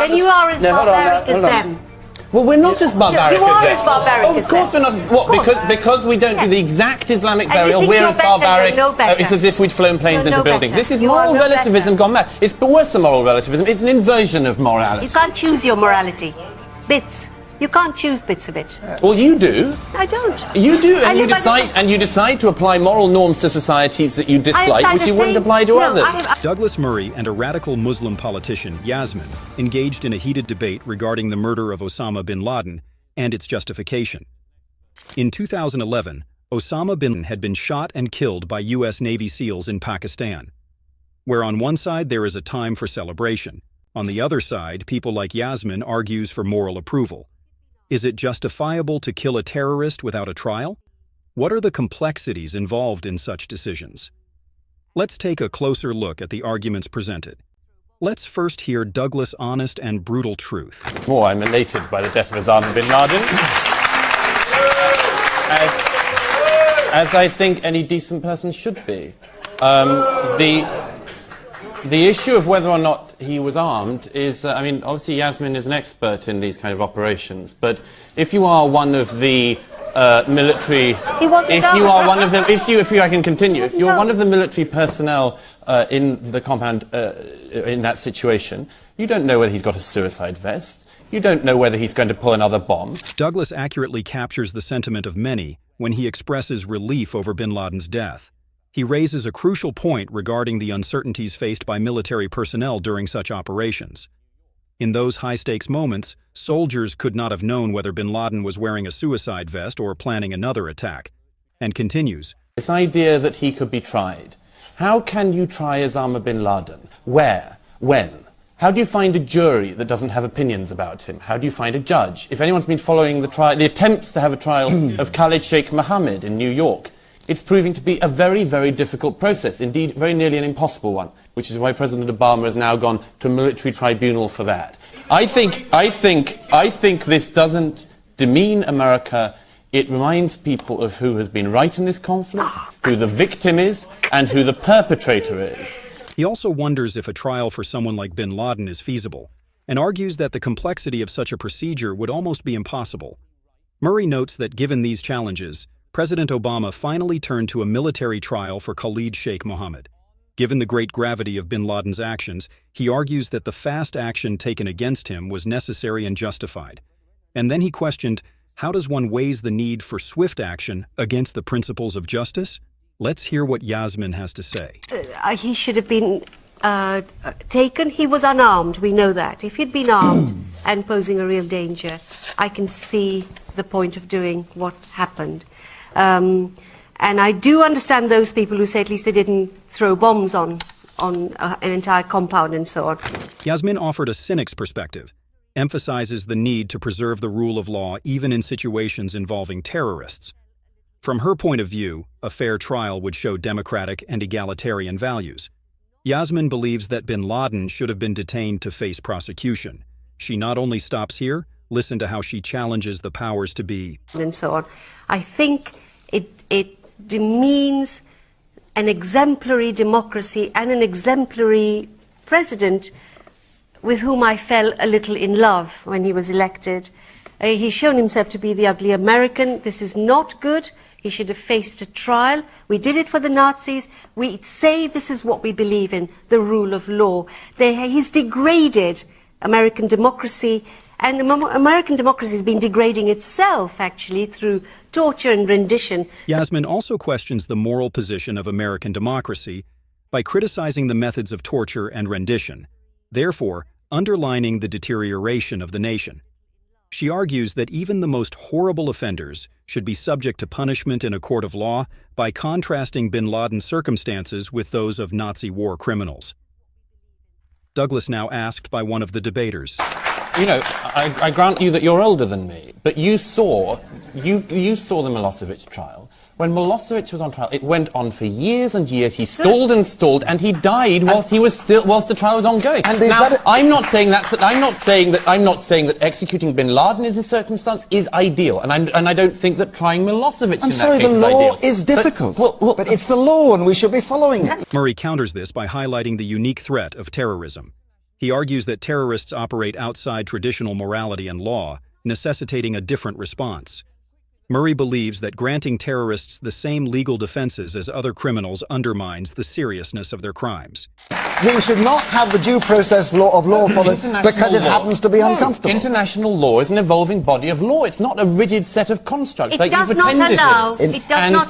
Then you are as barbaric as them. Well, we're not as barbaric you are as as barbaric them. as Of course them. we're not. What? Because we don't do the exact Islamic burial, we're as barbaric. It's as if we'd flown planes into buildings. This is moral relativism gone mad. It's worse than moral relativism. It's an inversion of morality. You can't choose your morality. Bits. You can't choose bits of it. Well, you do. I don't. You do, and you decide to apply moral norms to societies that you dislike, which you wouldn't apply to others. Douglas Murray and a radical Muslim politician, Yasmin, engaged in a heated debate regarding the murder of Osama Bin Laden and its justification. In 2011, Osama bin Laden had been shot and killed by U.S. Navy SEALs in Pakistan, where on one side there is a time for celebration. On the other side, people like Yasmin argues for moral approval. Is it justifiable to kill a terrorist without a trial? What are the complexities involved in such decisions? Let's take a closer look at the arguments presented. Let's first hear Douglas' honest and brutal truth. Oh, I'm elated by the death of Osama Bin Laden. As I think any decent person should be. The issue of whether or not he was armed is, I mean, obviously Yasmin is an expert in these kind of operations, but if you are one of the military, I can continue, if you're one of the military personnel in the compound in that situation, you don't know whether he's got a suicide vest, you don't know whether he's going to pull another bomb. Douglas accurately captures the sentiment of many when he expresses relief over Bin Laden's death. He raises a crucial point regarding the uncertainties faced by military personnel during such operations. In those high-stakes moments, soldiers could not have known whether Bin Laden was wearing a suicide vest or planning another attack. And continues, this idea that he could be tried. How can you try Osama Bin Laden? Where? When? How do you find a jury that doesn't have opinions about him? How do you find a judge? If anyone's been following the attempts to have a trial of Khalid Sheikh Mohammed in New York, it's proving to be a very, very difficult process, indeed very nearly an impossible one, which is why President Obama has now gone to a military tribunal for that. I think this doesn't demean America. It reminds people of who has been right in this conflict, who the victim is, and who the perpetrator is. He also wonders if a trial for someone like Bin Laden is feasible, and argues that the complexity of such a procedure would almost be impossible. Murray notes that given these challenges, President Obama finally turned to a military trial for Khalid Sheikh Mohammed. Given the great gravity of Bin Laden's actions, he argues that the fast action taken against him was necessary and justified. And then he questioned, how does one weigh the need for swift action against the principles of justice? Let's hear what Yasmin has to say. He should have been taken. He was unarmed, we know that. If he'd been armed and posing a real danger, I can see the point of doing what happened. And I do understand those people who say at least they didn't throw bombs on an entire compound and so on. Yasmin offered a cynic's perspective, emphasizes the need to preserve the rule of law even in situations involving terrorists. From her point of view, a fair trial would show democratic and egalitarian values. Yasmin believes that Bin Laden should have been detained to face prosecution. She not only stops here, listen to how she challenges the powers to be. And so on. I think it demeans an exemplary democracy and an exemplary president with whom I fell a little in love when he was elected. He's shown himself to be the ugly American. This is not good. He should have faced a trial. We did it for the Nazis. We say this is what we believe in, the rule of law. He's degraded American democracy, and American democracy has been degrading itself, actually, through torture and rendition. Yasmin also questions the moral position of American democracy by criticizing the methods of torture and rendition, therefore underlining the deterioration of the nation. She argues that even the most horrible offenders should be subject to punishment in a court of law by contrasting Bin Laden's circumstances with those of Nazi war criminals. Douglas now asked by one of the debaters. You know, I grant you that you're older than me, but you saw the Milosevic trial. When Milosevic was on trial, it went on for years and years. He stalled and stalled, and he died whilst the trial was ongoing. And now, I'm not saying that executing Bin Laden in this circumstance is ideal, and I don't think that trying Milosevic in that case is ideal. I'm sorry, the law is difficult, but it's the law, and we should be following it. Murray counters this by highlighting the unique threat of terrorism. He argues that terrorists operate outside traditional morality and law, necessitating a different response. Murray believes that granting terrorists the same legal defenses as other criminals undermines the seriousness of their crimes. We should not have the due process of law followed because it happens to be uncomfortable. International law is an evolving body of law. It's not a rigid set of constructs it does not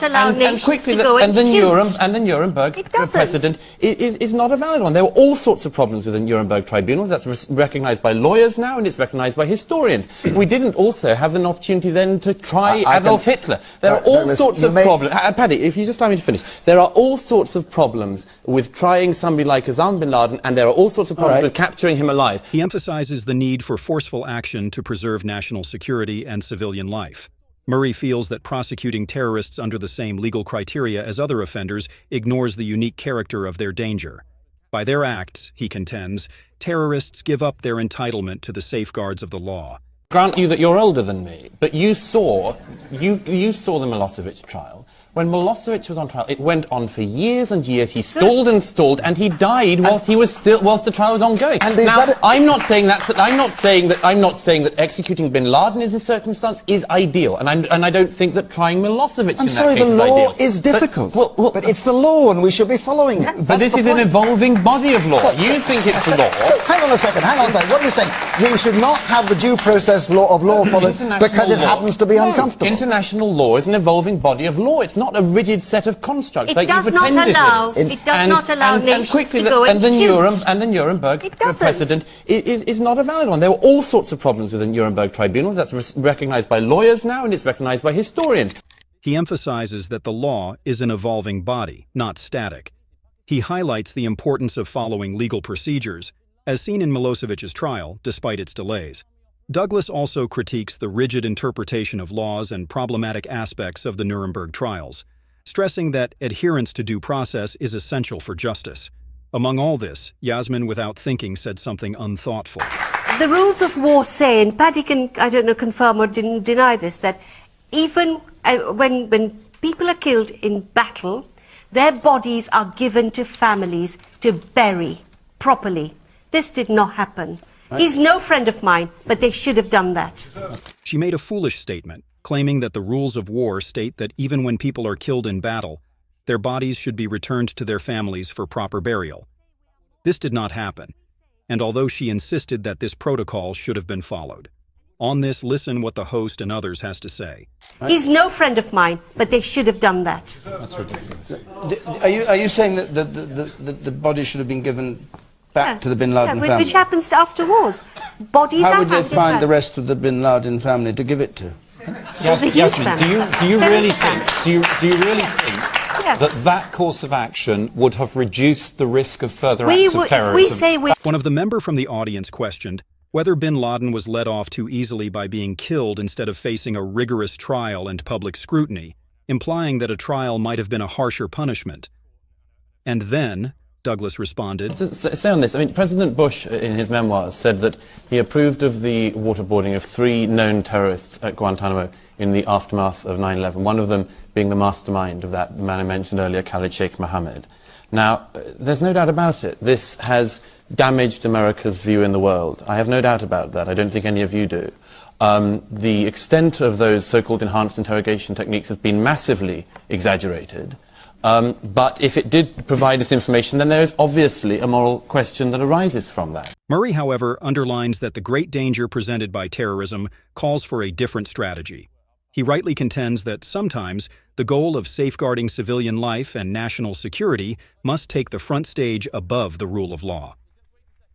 allow nations to go and choose. And the Nuremberg precedent is not a valid one. There were all sorts of problems with the Nuremberg tribunals. That's recognised by lawyers now, and it's recognised by historians. We didn't also have an opportunity then to try Adolf Hitler. There are all sorts of problems. Paddy, if you just allow me to finish. There are all sorts of problems with trying somebody like Osama Bin Laden, and there are all sorts of problems with capturing him alive. He emphasizes the need for forceful action to preserve national security and civilian life. Murray feels that prosecuting terrorists under the same legal criteria as other offenders ignores the unique character of their danger. By their acts, he contends, terrorists give up their entitlement to the safeguards of the law. Grant you that you're older than me, but you saw the Milosevic trial. When Milosevic was on trial, it went on for years and years. He stalled and stalled, and he died whilst the trial was ongoing. Now, I'm not saying that executing Bin Laden in this circumstance is ideal, and I don't think that trying Milosevic in that case is ideal. I'm sorry, the law is difficult, but it's the law, and we should be following it. But this is an evolving body of law. You think it's law. So hang on a second. What are you saying? We should not have the due process of law followed because it happens to be uncomfortable. International law is an evolving body of law. It's not a rigid set of constructs like you've pretended it is. It does not allow nations to go and choose. And the Nuremberg precedent is not a valid one. There were all sorts of problems with the Nuremberg tribunals. That's recognised by lawyers now, and it's recognised by historians. He emphasizes that the law is an evolving body, not static. He highlights the importance of following legal procedures, as seen in Milosevic's trial, despite its delays. Douglas also critiques the rigid interpretation of laws and problematic aspects of the Nuremberg trials, stressing that adherence to due process is essential for justice. Among all this, Yasmin, without thinking, said something unthoughtful. The rules of war say, and Paddy can, I don't know, confirm or deny this, that even when people are killed in battle, their bodies are given to families to bury properly. This did not happen. He's no friend of mine, but they should have done that. She made a foolish statement, claiming that the rules of war state that even when people are killed in battle, their bodies should be returned to their families for proper burial. This did not happen, and although she insisted that this protocol should have been followed. On this, listen what the host and others has to say. He's no friend of mine, but they should have done that. That's ridiculous. Are you saying that the body should have been given back to the Bin Laden family? Which happens after wars. Bodies How would they find the rest of the Bin Laden family to give it to? Yasmin, do you really think that course of action would have reduced the risk of further acts of terrorism? One of the members from the audience questioned whether Bin Laden was let off too easily by being killed instead of facing a rigorous trial and public scrutiny, implying that a trial might have been a harsher punishment. And then Douglas responded. To say on this, I mean, President Bush, in his memoirs, said that he approved of the waterboarding of 3 known terrorists at Guantanamo in the aftermath of 9/11, one of them being the mastermind of that man I mentioned earlier, Khalid Sheikh Mohammed. Now, there's no doubt about it. This has damaged America's view in the world. I have no doubt about that. I don't think any of you do. The extent of those so-called enhanced interrogation techniques has been massively exaggerated. But if it did provide us information, then there is obviously a moral question that arises from that. Murray, however, underlines that the great danger presented by terrorism calls for a different strategy. He rightly contends that sometimes the goal of safeguarding civilian life and national security must take the front stage above the rule of law.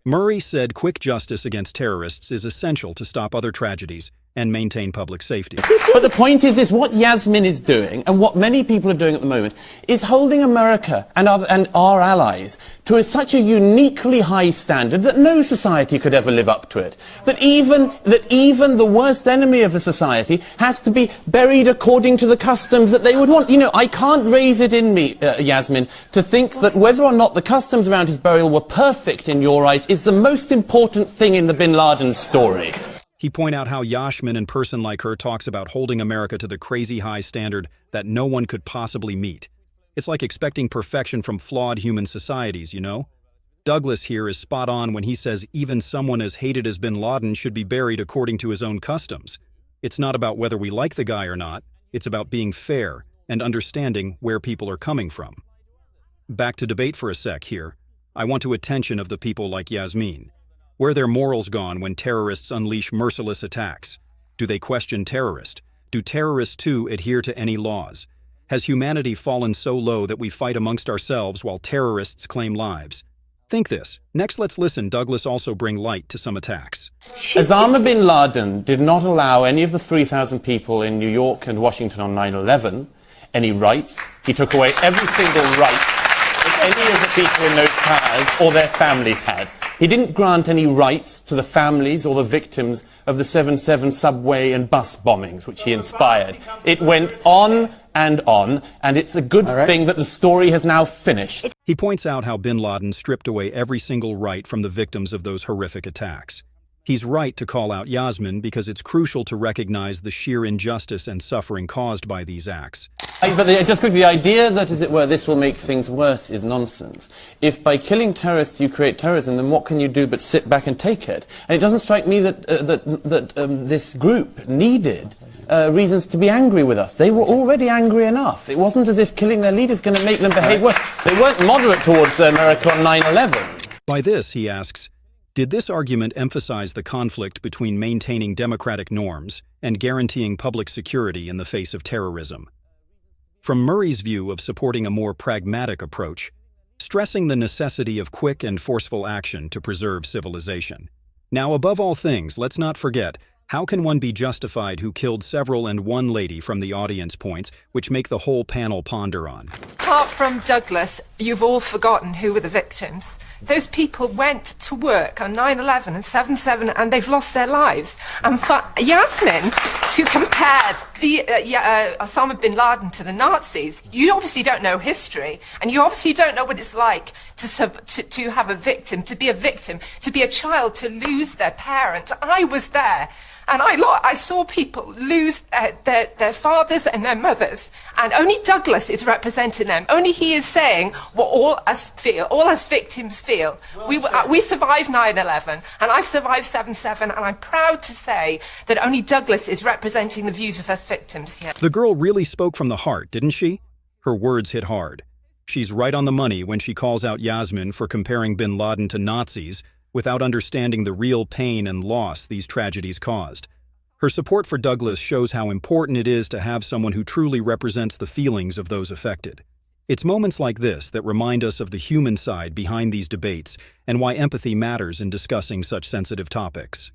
Murray said quick justice against terrorists is essential to stop other tragedies and maintain public safety. But the point is what Yasmin is doing, and what many people are doing at the moment, is holding America and our allies to such a uniquely high standard that no society could ever live up to it. That even the worst enemy of a society has to be buried according to the customs that they would want. You know, I can't raise it in me, Yasmin, to think that whether or not the customs around his burial were perfect in your eyes is the most important thing in the Bin Laden story. He pointed out how Yasmin, in person like her, talks about holding America to the crazy high standard that no one could possibly meet. It's like expecting perfection from flawed human societies, you know? Douglas here is spot on when he says even someone as hated as bin Laden should be buried according to his own customs. It's not about whether we like the guy or not, it's about being fair and understanding where people are coming from. Back to debate for a sec here. I want to attention of the people like Yasmin. Where are their morals gone when terrorists unleash merciless attacks? Do they question terrorists? Do terrorists too adhere to any laws? Has humanity fallen so low that we fight amongst ourselves while terrorists claim lives? Think this. Next, let's listen. Douglas also bring light to some attacks. Osama Bin Laden did not allow any of the 3,000 people in New York and Washington on 9/11 any rights. He took away every single right that any of the people in those cars or their families had. He didn't grant any rights to the families or the victims of the 7/7 subway and bus bombings, which he inspired. It went on, and it's a good thing that the story has now finished. He points out how bin Laden stripped away every single right from the victims of those horrific attacks. He's right to call out Yasmin because it's crucial to recognize the sheer injustice and suffering caused by these acts. But just quickly, the idea that, as it were, this will make things worse is nonsense. If by killing terrorists you create terrorism, then what can you do but sit back and take it? And it doesn't strike me that, this group needed reasons to be angry with us. They were already angry enough. It wasn't as if killing their leader is going to make them behave worse. They weren't moderate towards America on 9/11. By this, he asks, did this argument emphasize the conflict between maintaining democratic norms and guaranteeing public security in the face of terrorism? From Murray's view of supporting a more pragmatic approach, stressing the necessity of quick and forceful action to preserve civilization. Now, above all things, let's not forget, how can one be justified who killed several and one lady from the audience points, which make the whole panel ponder on? Apart from Douglas, you've all forgotten who were the victims. Those people went to work on 9/11 and 7/7 and they've lost their lives. And for Yasmin to compare the Osama Bin Laden to the Nazis, you obviously don't know history and you obviously don't know what it's like to have a victim, to be a child, to lose their parent. I was there. And I saw people lose their fathers and their mothers, and only Douglas is representing them. Only he is saying what all us feel, all us victims feel. We survived 9/11, and I survived 7/7, and I'm proud to say that only Douglas is representing the views of us victims here. The girl really spoke from the heart, didn't she? Her words hit hard. She's right on the money when she calls out Yasmin for comparing bin Laden to Nazis, without understanding the real pain and loss these tragedies caused. Her support for Douglas shows how important it is to have someone who truly represents the feelings of those affected. It's moments like this that remind us of the human side behind these debates and why empathy matters in discussing such sensitive topics.